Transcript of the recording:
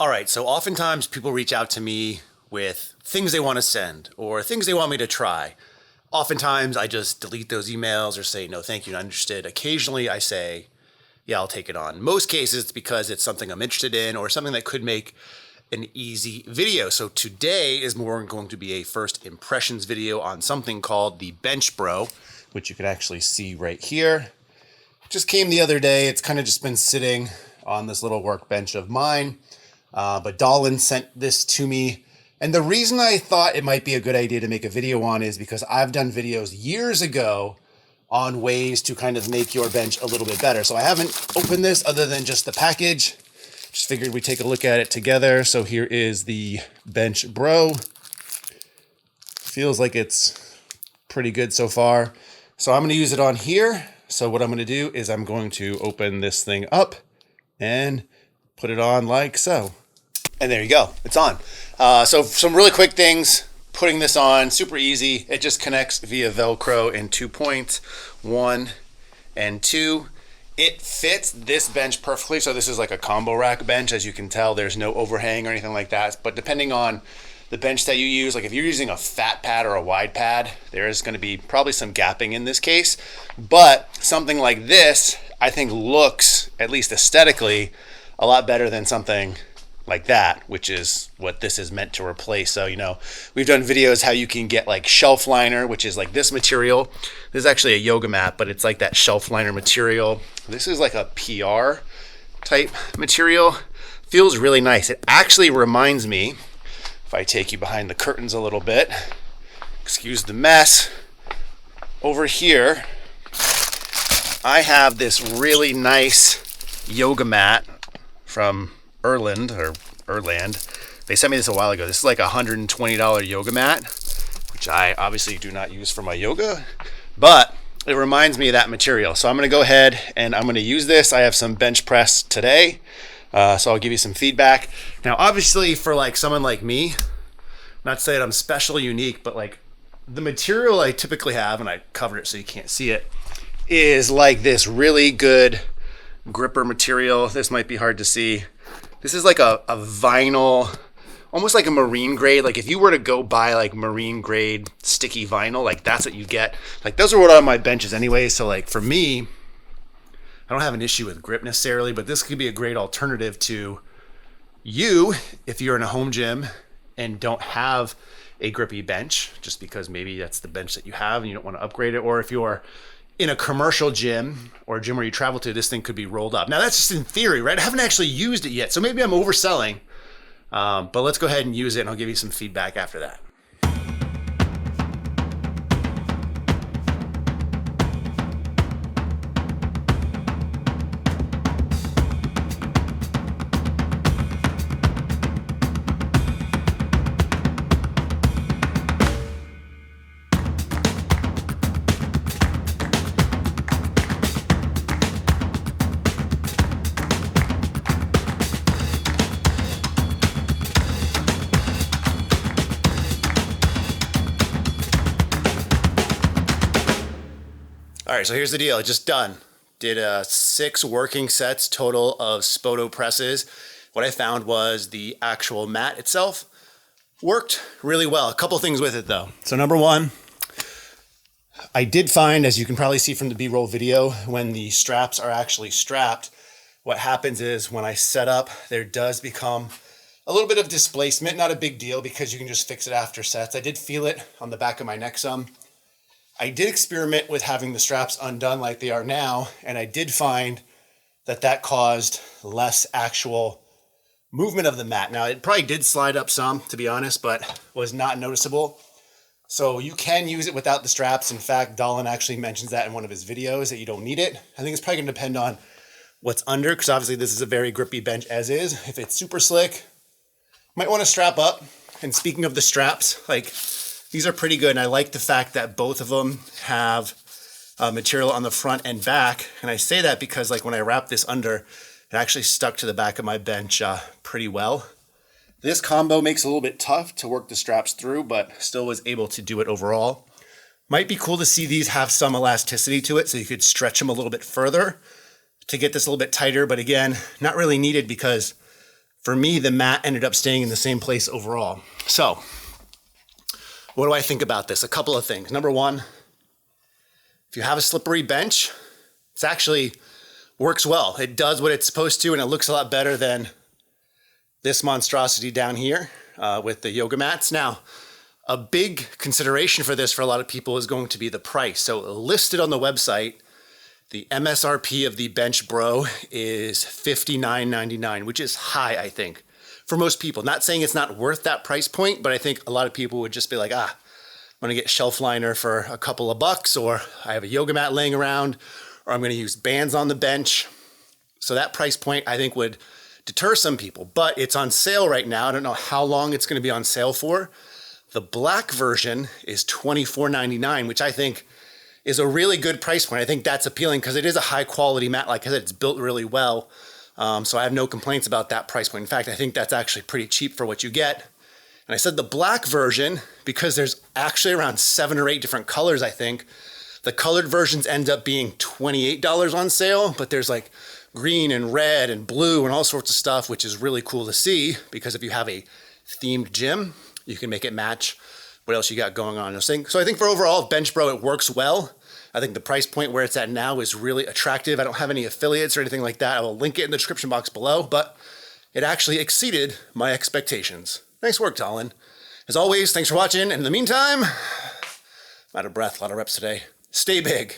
All right, so oftentimes people reach out to me with things they want to send or things they want me to try. Oftentimes I just delete those emails or say, no, thank you, not interested. Occasionally I say, yeah, I'll take it on. Most cases it's because it's something I'm interested in or something that could make an easy video. So today is more going to be a first impressions video on something called the Bench Bro, which you can actually see right here. Just came the other day. It's kind of just been sitting on this little workbench of mine. But Dahlin sent this to me. And the reason I thought it might be a good idea to make a video on is because I've done videos years ago on ways to kind of make your bench a little bit better. So I haven't opened this other than just the package. Just figured we'd take a look at it together. So here is the Bench Bro. Feels like it's pretty good so far. So I'm going to use it on here. So what I'm going to do is I'm going to open this thing up and put it on like so. And there you go. It's on. So some really quick things. Putting this on, super easy. It just connects via Velcro in 2 points, 1 and 2. It fits this bench perfectly. So this is like a combo rack bench. As you can tell, there's no overhang or anything like that. But depending on the bench that you use, like if you're using a fat pad or a wide pad, there is going to be probably some gapping in this case. But something like this, I think looks, at least aesthetically, a lot better than something like that, which is what this is meant to replace. So, we've done videos how you can get like shelf liner, which is like this material. This is actually a yoga mat, but it's like that shelf liner material. This is like a PR type material. Feels really nice. It actually reminds me, if I take you behind the curtains a little bit, excuse the mess, over here, I have this really nice yoga mat from Erland. They sent me this a while ago. This is like a $120 yoga mat, which I obviously do not use for my yoga, but it reminds me of that material. So I'm going to go ahead and I'm going to use this. I have some bench press today, so I'll give you some feedback. Now, obviously, for like someone like me, not to say that I'm special, unique, but like the material I typically have, and I covered it so you can't see it, is like this really good gripper material. This might be hard to see. This is like a vinyl, almost like a marine grade. Like if you were to go buy like marine grade sticky vinyl, like that's what you get. Like those are what are on my benches anyway. So like for me, I don't have an issue with grip necessarily, but this could be a great alternative to you if you're in a home gym and don't have a grippy bench, just because maybe that's the bench that you have and you don't want to upgrade it. Or if you're in a commercial gym or a gym where you travel to, this thing could be rolled up. Now that's just in theory, right? I haven't actually used it yet, so maybe I'm overselling, but let's go ahead and use it and I'll give you some feedback after that. All right, so here's the deal. Just done. Did 6 working sets total of Spoto presses. What I found was the actual mat itself worked really well. A couple things with it though. So number one, I did find, as you can probably see from the B-roll video, when the straps are actually strapped, what happens is when I set up, there does become a little bit of displacement. Not a big deal because you can just fix it after sets. I did feel it on the back of my neck some. I did experiment with having the straps undone like they are now, and I did find that that caused less actual movement of the mat. Now, it probably did slide up some, to be honest, but was not noticeable. So you can use it without the straps. In fact, Dahlin actually mentions that in one of his videos, that you don't need it. I think it's probably gonna depend on what's under, because obviously this is a very grippy bench as is. If it's super slick, might wanna strap up. And speaking of the straps, like, these are pretty good, and I like the fact that both of them have material on the front and back. And I say that because like when I wrapped this under, it actually stuck to the back of my bench pretty well. This combo makes it a little bit tough to work the straps through, but still was able to do it overall. Might be cool to see these have some elasticity to it, so you could stretch them a little bit further to get this a little bit tighter. But again, not really needed because For me, the mat ended up staying in the same place overall. So what do I think about this? A couple of things. Number one, if you have a slippery bench, it's actually works well. It does what it's supposed to, and it looks a lot better than this monstrosity down here with the yoga mats. Now, a big consideration for this for a lot of people is going to be the price. So listed on the website, the MSRP of the Bench Bro is $59.99, which is high, I think, for most people. Not saying it's not worth that price point, but I think a lot of people would just be like, I'm gonna get shelf liner for a couple of bucks, or I have a yoga mat laying around, or I'm gonna use bands on the bench. So that price point, I think, would deter some people, but it's on sale right now. I don't know how long it's gonna be on sale for. The black version is $24.99, which I think is a really good price point. I think that's appealing because it is a high quality mat. Like I said, it's built really well. So I have no complaints about that price point. In fact, I think that's actually pretty cheap for what you get. And I said the black version, because there's actually around 7 or 8 different colors, I think. The colored versions end up being $28 on sale, but there's like green and red and blue and all sorts of stuff, which is really cool to see, because if you have a themed gym, you can make it match what else you got going on in this thing. So I think for overall Bench Bro, it works well. I think the price point where it's at now is really attractive. I don't have any affiliates or anything like that. I will link it in the description box below, but it actually exceeded my expectations. Nice work, Talon. As always, thanks for watching. And in the meantime, I'm out of breath, a lot of reps today. Stay big.